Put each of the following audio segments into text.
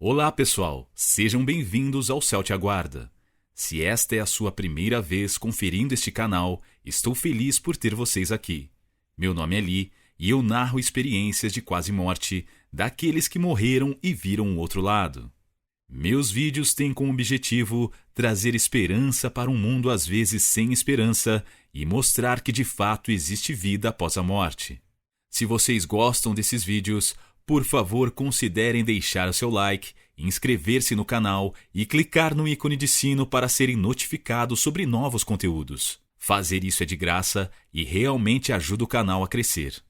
Olá, pessoal! Sejam bem-vindos ao Céu Te Aguarda. Se esta é a sua primeira vez conferindo este canal, estou feliz por ter vocês aqui. Meu nome é Lee e eu narro experiências de quase morte daqueles que morreram e viram o outro lado. Meus vídeos têm como objetivo trazer esperança para um mundo às vezes sem esperança e mostrar que de fato existe vida após a morte. Se vocês gostam desses vídeos, por favor, considerem deixar o seu like, inscrever-se no canal e clicar no ícone de sino para serem notificados sobre novos conteúdos. Fazer isso é de graça e realmente ajuda o canal a crescer.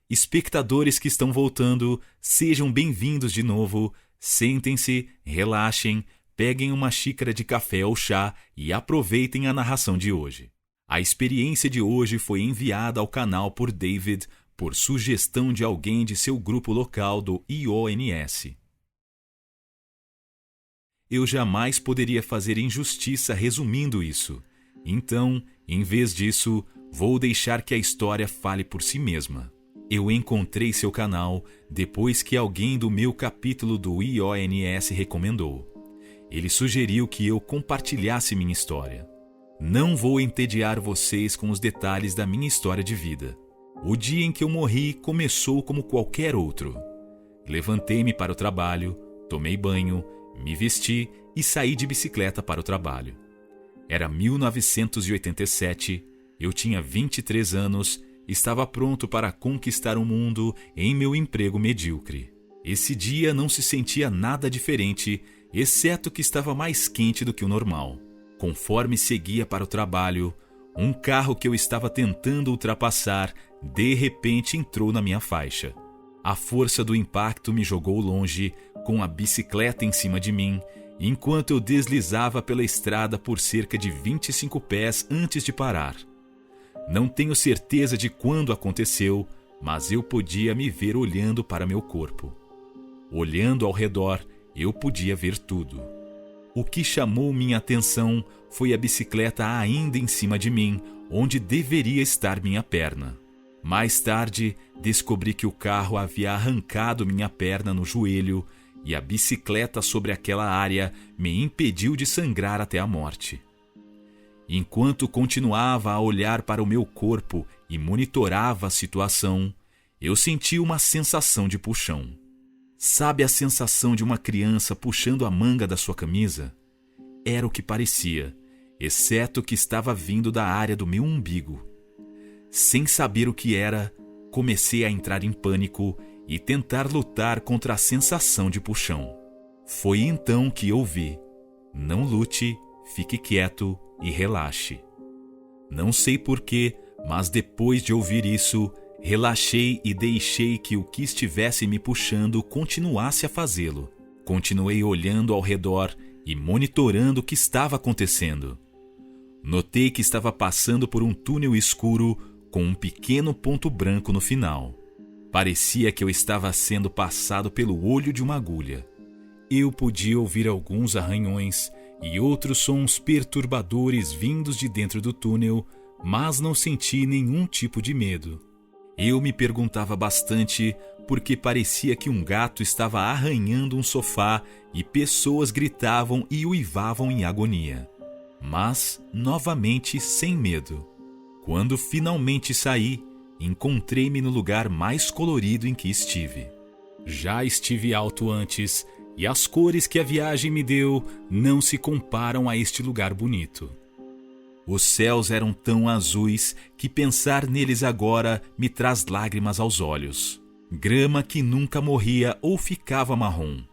Espectadores que estão voltando, sejam bem-vindos de novo. Sentem-se, relaxem, peguem uma xícara de café ou chá e aproveitem a narração de hoje. A experiência de hoje foi enviada ao canal por David por sugestão de alguém de seu grupo local do IONS. Eu jamais poderia fazer injustiça resumindo isso. Então, em vez disso, vou deixar que a história fale por si mesma. Eu encontrei seu canal depois que alguém do meu capítulo do IONS recomendou. Ele sugeriu que eu compartilhasse minha história. Não vou entediar vocês com os detalhes da minha história de vida. O dia em que eu morri começou como qualquer outro. Levantei-me para o trabalho, tomei banho, me vesti e saí de bicicleta para o trabalho. Era 1987, eu tinha 23 anos, estava pronto para conquistar o mundo em meu emprego medíocre. Esse dia não se sentia nada diferente, exceto que estava mais quente do que o normal. Conforme seguia para o trabalho, um carro que eu estava tentando ultrapassar, de repente entrou na minha faixa. A força do impacto me jogou longe, com a bicicleta em cima de mim, enquanto eu deslizava pela estrada por cerca de 25 pés antes de parar. Não tenho certeza de quando aconteceu, mas eu podia me ver olhando para meu corpo. Olhando ao redor, eu podia ver tudo. O que chamou minha atenção foi a bicicleta ainda em cima de mim, onde deveria estar minha perna. Mais tarde, descobri que o carro havia arrancado minha perna no joelho e a bicicleta sobre aquela área me impediu de sangrar até a morte. Enquanto continuava a olhar para o meu corpo e monitorava a situação, eu senti uma sensação de puxão. Sabe a sensação de uma criança puxando a manga da sua camisa? Era o que parecia, exceto que estava vindo da área do meu umbigo. Sem saber o que era, comecei a entrar em pânico e tentar lutar contra a sensação de puxão. Foi então que ouvi: não lute, fique quieto e relaxe. Não sei porquê, mas depois de ouvir isso, relaxei e deixei que o que estivesse me puxando continuasse a fazê-lo. Continuei olhando ao redor e monitorando o que estava acontecendo. Notei que estava passando por um túnel escuro com um pequeno ponto branco no final. Parecia que eu estava sendo passado pelo olho de uma agulha. Eu podia ouvir alguns arranhões e outros sons perturbadores vindos de dentro do túnel, mas não senti nenhum tipo de medo. Eu me perguntava bastante porque parecia que um gato estava arranhando um sofá e pessoas gritavam e uivavam em agonia. Mas, novamente, sem medo. Quando finalmente saí, encontrei-me no lugar mais colorido em que estive. Já estive alto antes e as cores que a viagem me deu não se comparam a este lugar bonito. Os céus eram tão azuis que pensar neles agora me traz lágrimas aos olhos. Grama que nunca morria ou ficava marrom.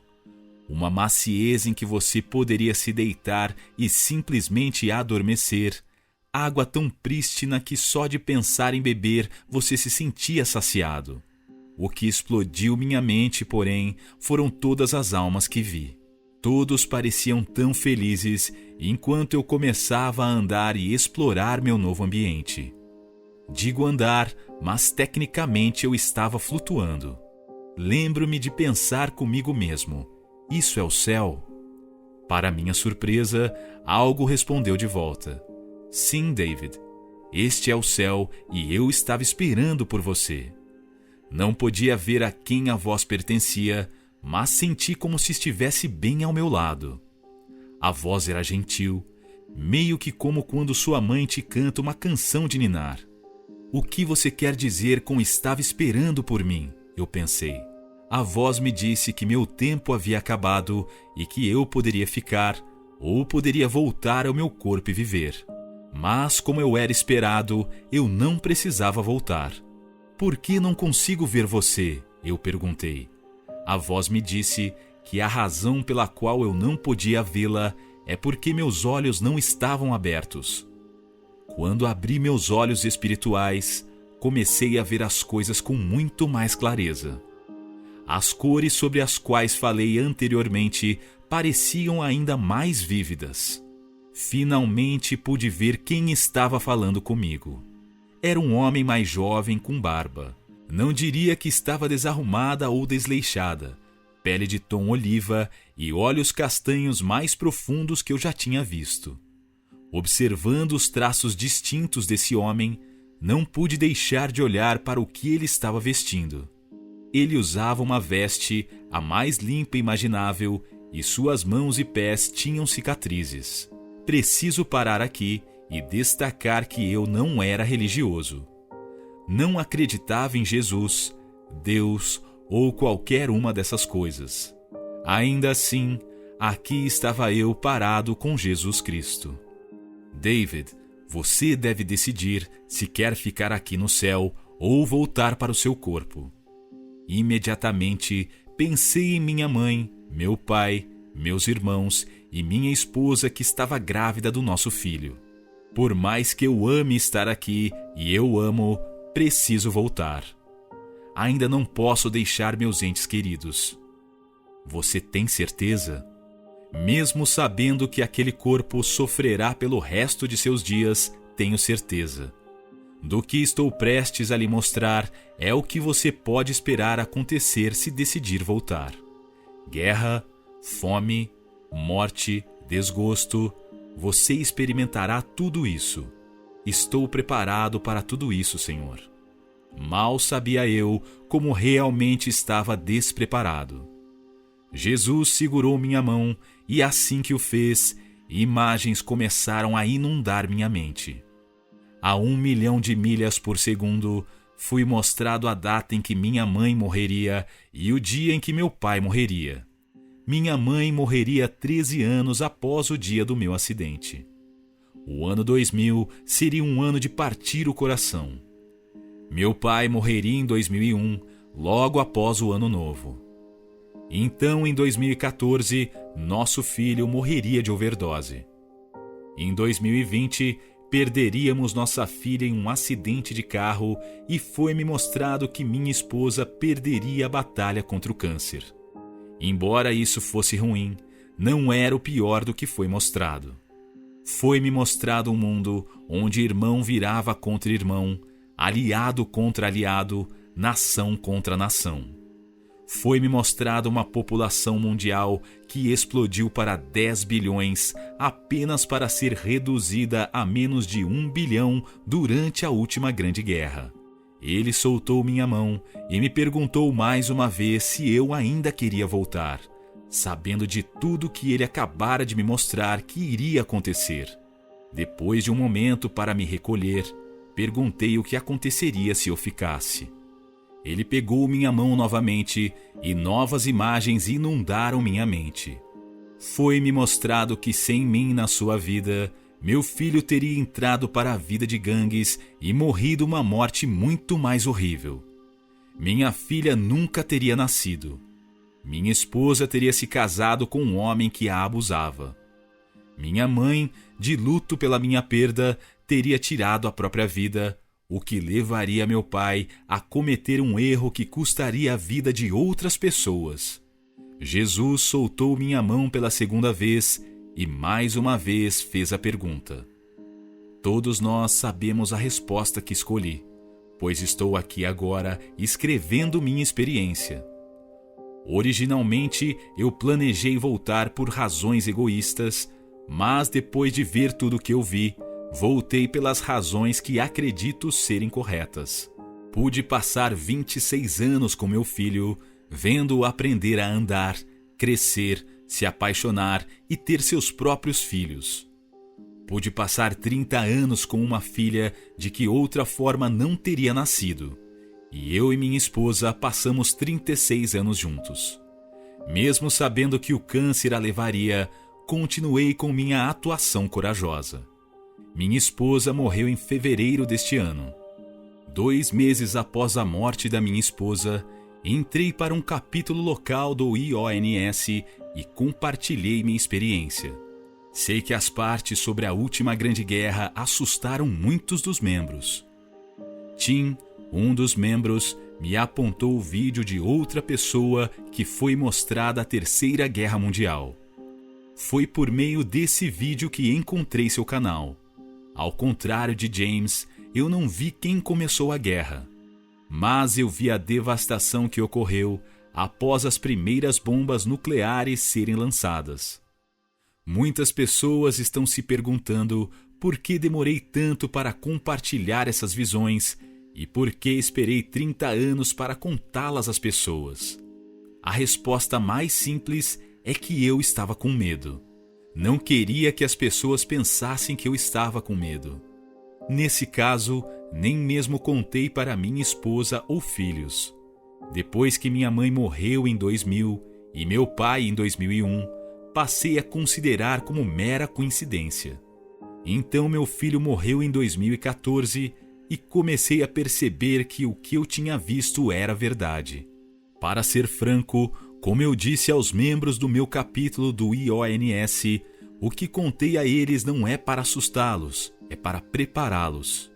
Uma maciez em que você poderia se deitar e simplesmente adormecer. Água tão prístina que só de pensar em beber você se sentia saciado. O que explodiu minha mente, porém, foram todas as almas que vi. Todos pareciam tão felizes enquanto eu começava a andar e explorar meu novo ambiente. Digo andar, mas tecnicamente eu estava flutuando. Lembro-me de pensar comigo mesmo: isso é o céu? Para minha surpresa, algo respondeu de volta: sim, David, este é o céu e eu estava esperando por você. Não podia ver a quem a voz pertencia, mas senti como se estivesse bem ao meu lado. A voz era gentil, meio que como quando sua mãe te canta uma canção de ninar. O que você quer dizer com estava esperando por mim? Eu pensei. A voz me disse que meu tempo havia acabado e que eu poderia ficar ou poderia voltar ao meu corpo e viver. Mas, como eu era esperado, eu não precisava voltar. Por que não consigo ver você? Eu perguntei. A voz me disse que a razão pela qual eu não podia vê-la é porque meus olhos não estavam abertos. Quando abri meus olhos espirituais, comecei a ver as coisas com muito mais clareza. As cores sobre as quais falei anteriormente pareciam ainda mais vívidas. Finalmente pude ver quem estava falando comigo. Era um homem mais jovem com barba. Não diria que estava desarrumada ou desleixada, pele de tom oliva e olhos castanhos mais profundos que eu já tinha visto. Observando os traços distintos desse homem, não pude deixar de olhar para o que ele estava vestindo. Ele usava uma veste a mais limpa imaginável e suas mãos e pés tinham cicatrizes. Preciso parar aqui e destacar que eu não era religioso. Não acreditava em Jesus, Deus ou qualquer uma dessas coisas. Ainda assim, aqui estava eu parado com Jesus Cristo. David, você deve decidir se quer ficar aqui no céu ou voltar para o seu corpo. Imediatamente pensei em minha mãe, meu pai, meus irmãos e minha esposa que estava grávida do nosso filho. Por mais que eu ame estar aqui e eu amo, preciso voltar. Ainda não posso deixar meus entes queridos. Você tem certeza? Mesmo sabendo que aquele corpo sofrerá pelo resto de seus dias, tenho certeza. Do que estou prestes a lhe mostrar é o que você pode esperar acontecer se decidir voltar. Guerra, fome, morte, desgosto, você experimentará tudo isso. Estou preparado para tudo isso, Senhor. Mal sabia eu como realmente estava despreparado. Jesus segurou minha mão e assim que o fez, imagens começaram a inundar minha mente. A 1 milhão de milhas por segundo, fui mostrado a data em que minha mãe morreria e o dia em que meu pai morreria. Minha mãe morreria 13 anos após o dia do meu acidente. O ano 2000 seria um ano de partir o coração. Meu pai morreria em 2001, logo após o ano novo. Então, em 2014, nosso filho morreria de overdose. Em 2020, perderíamos nossa filha em um acidente de carro e foi-me mostrado que minha esposa perderia a batalha contra o câncer. Embora isso fosse ruim, não era o pior do que foi mostrado. Foi-me mostrado um mundo onde irmão virava contra irmão, aliado contra aliado, nação contra nação. Foi-me mostrada uma população mundial que explodiu para 10 bilhões apenas para ser reduzida a menos de 1 bilhão durante a última Grande Guerra. Ele soltou minha mão e me perguntou mais uma vez se eu ainda queria voltar, sabendo de tudo que ele acabara de me mostrar que iria acontecer. Depois de um momento para me recolher, perguntei o que aconteceria se eu ficasse. Ele pegou minha mão novamente e novas imagens inundaram minha mente. Foi-me mostrado que sem mim na sua vida, meu filho teria entrado para a vida de gangues e morrido uma morte muito mais horrível. Minha filha nunca teria nascido. Minha esposa teria se casado com um homem que a abusava. Minha mãe, de luto pela minha perda, teria tirado a própria vida, o que levaria meu pai a cometer um erro que custaria a vida de outras pessoas. Jesus soltou minha mão pela segunda vez e mais uma vez fez a pergunta. Todos nós sabemos a resposta que escolhi, pois estou aqui agora escrevendo minha experiência. Originalmente, eu planejei voltar por razões egoístas, mas depois de ver tudo o que eu vi, voltei pelas razões que acredito serem corretas. Pude passar 26 anos com meu filho, vendo-o aprender a andar, crescer, se apaixonar e ter seus próprios filhos. Pude passar 30 anos com uma filha de que outra forma não teria nascido, e eu e minha esposa passamos 36 anos juntos. Mesmo sabendo que o câncer a levaria, continuei com minha atuação corajosa. Minha esposa morreu em fevereiro deste ano. 2 meses após a morte da minha esposa, entrei para um capítulo local do IONS e compartilhei minha experiência. Sei que as partes sobre a última grande guerra assustaram muitos dos membros. Tim, um dos membros, me apontou o vídeo de outra pessoa que foi mostrada a Terceira Guerra Mundial. Foi por meio desse vídeo que encontrei seu canal. Ao contrário de James, eu não vi quem começou a guerra, mas eu vi a devastação que ocorreu após as primeiras bombas nucleares serem lançadas. Muitas pessoas estão se perguntando por que demorei tanto para compartilhar essas visões e por que esperei 30 anos para contá-las às pessoas. A resposta mais simples é que eu estava com medo. Não queria que as pessoas pensassem que eu estava com medo. Nesse caso, nem mesmo contei para minha esposa ou filhos. Depois que minha mãe morreu em 2000 e meu pai em 2001, passei a considerar como mera coincidência. Então meu filho morreu em 2014 e comecei a perceber que o que eu tinha visto era verdade. Para ser franco, como eu disse aos membros do meu capítulo do IONS, o que contei a eles não é para assustá-los, é para prepará-los.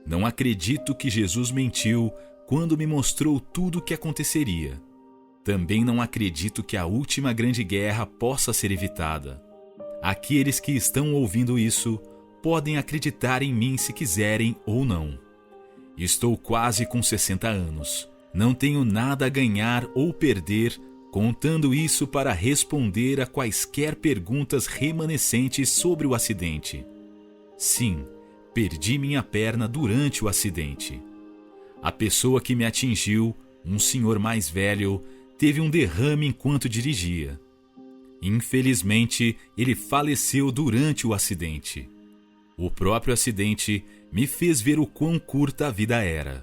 Não acredito que Jesus mentiu quando me mostrou tudo o que aconteceria. Também não acredito que a última grande guerra possa ser evitada. Aqueles que estão ouvindo isso podem acreditar em mim se quiserem ou não. Estou quase com 60 anos. Não tenho nada a ganhar ou perder contando isso para responder a quaisquer perguntas remanescentes sobre o acidente. Sim, perdi minha perna durante o acidente. A pessoa que me atingiu, um senhor mais velho, teve um derrame enquanto dirigia. Infelizmente, ele faleceu durante o acidente. O próprio acidente me fez ver o quão curta a vida era.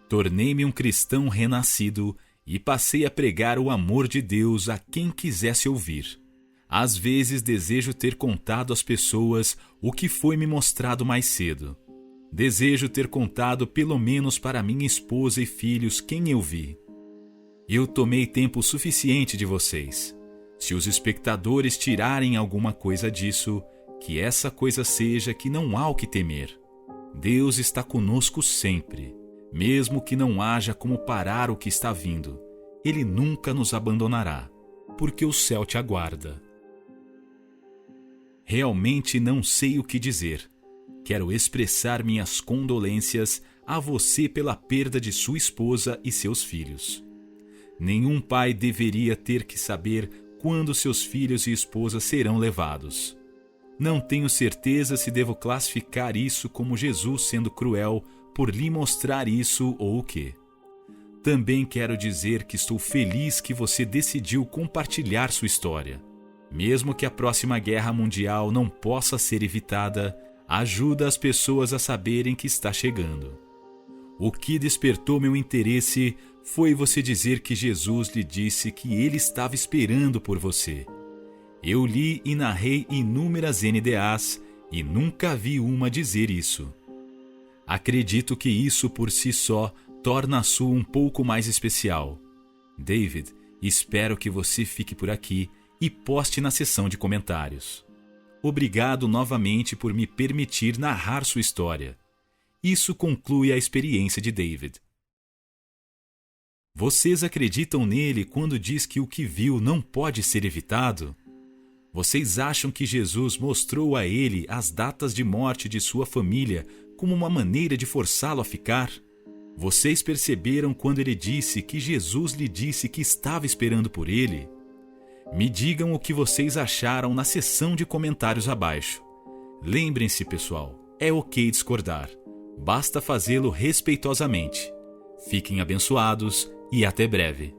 Tornei-me um cristão renascido e passei a pregar o amor de Deus a quem quisesse ouvir. Às vezes desejo ter contado às pessoas o que foi me mostrado mais cedo. Desejo ter contado pelo menos para minha esposa e filhos quem eu vi. Eu tomei tempo suficiente de vocês. Se os espectadores tirarem alguma coisa disso, que essa coisa seja que não há o que temer. Deus está conosco sempre. Mesmo que não haja como parar o que está vindo, Ele nunca nos abandonará, porque o céu te aguarda. Realmente não sei o que dizer. Quero expressar minhas condolências a você pela perda de sua esposa e seus filhos. Nenhum pai deveria ter que saber quando seus filhos e esposa serão levados. Não tenho certeza se devo classificar isso como Jesus sendo cruel por lhe mostrar isso ou o quê. Também quero dizer que estou feliz que você decidiu compartilhar sua história. Mesmo que a próxima guerra mundial não possa ser evitada, ajuda as pessoas a saberem que está chegando. O que despertou meu interesse foi você dizer que Jesus lhe disse que ele estava esperando por você. Eu li e narrei inúmeras NDAs e nunca vi uma dizer isso. Acredito que isso por si só torna a sua um pouco mais especial. David, espero que você fique por aqui e poste na seção de comentários. Obrigado novamente por me permitir narrar sua história. Isso conclui a experiência de David. Vocês acreditam nele quando diz que o que viu não pode ser evitado? Vocês acham que Jesus mostrou a ele as datas de morte de sua família como uma maneira de forçá-lo a ficar? Vocês perceberam quando ele disse que Jesus lhe disse que estava esperando por ele? Me digam o que vocês acharam na seção de comentários abaixo. Lembrem-se, pessoal, é ok discordar. Basta fazê-lo respeitosamente. Fiquem abençoados e até breve.